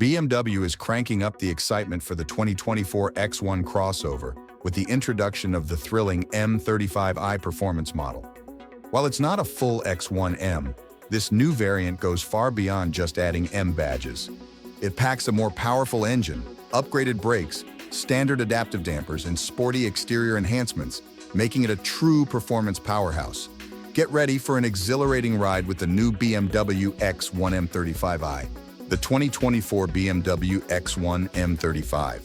BMW is cranking up the excitement for the 2024 X1 crossover with the introduction of the thrilling M35i performance model. While it's not a full X1M, this new variant goes far beyond just adding M badges. It packs a more powerful engine, upgraded brakes, standard adaptive dampers, and sporty exterior enhancements, making it a true performance powerhouse. Get ready for an exhilarating ride with the new BMW X1 M35i, the 2024 BMW X1 M35.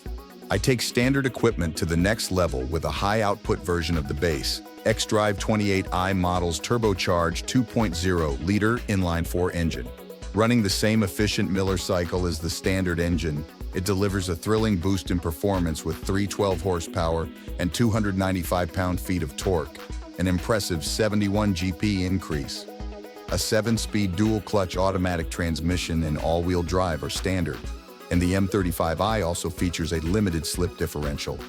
I take standard equipment to the next level with a high-output version of the base, xDrive 28i model's turbocharged 2.0-liter inline-4 engine. Running the same efficient Miller cycle as the standard engine, it delivers a thrilling boost in performance with 312 horsepower and 295 pound-feet of torque, an impressive 71 GP increase. A 7-speed dual-clutch automatic transmission and all-wheel drive are standard, and the M35i also features a limited slip differential.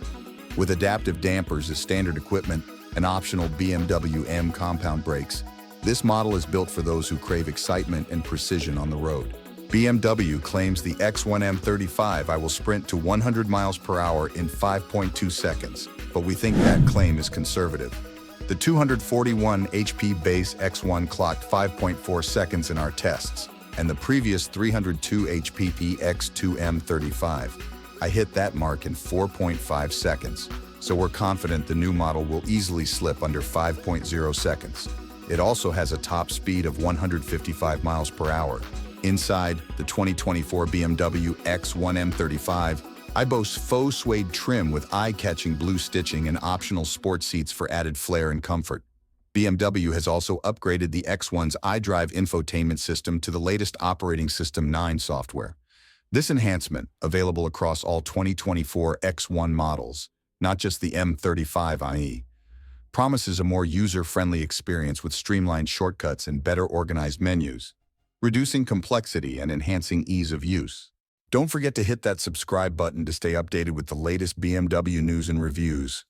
With adaptive dampers as standard equipment and optional BMW M compound brakes, this model is built for those who crave excitement and precision on the road. BMW claims the X1 M35i will sprint to 100 miles per hour in 5.2 seconds, but we think that claim is conservative. The 241 HP base X1 clocked 5.4 seconds in our tests, and the previous 302 HP X2 M35. I hit that mark in 4.5 seconds, so we're confident the new model will easily slip under 5.0 seconds. It also has a top speed of 155 miles per hour. Inside the 2024 BMW X1 M35, I boast faux suede trim with eye-catching blue stitching and optional sport seats for added flair and comfort. BMW has also upgraded the X1's xDrive infotainment system to the latest operating system 9 software. This enhancement, available across all 2024 X1 models, not just the M35i, promises a more user-friendly experience with streamlined shortcuts and better organized menus, reducing complexity and enhancing ease of use. Don't forget to hit that subscribe button to stay updated with the latest BMW news and reviews.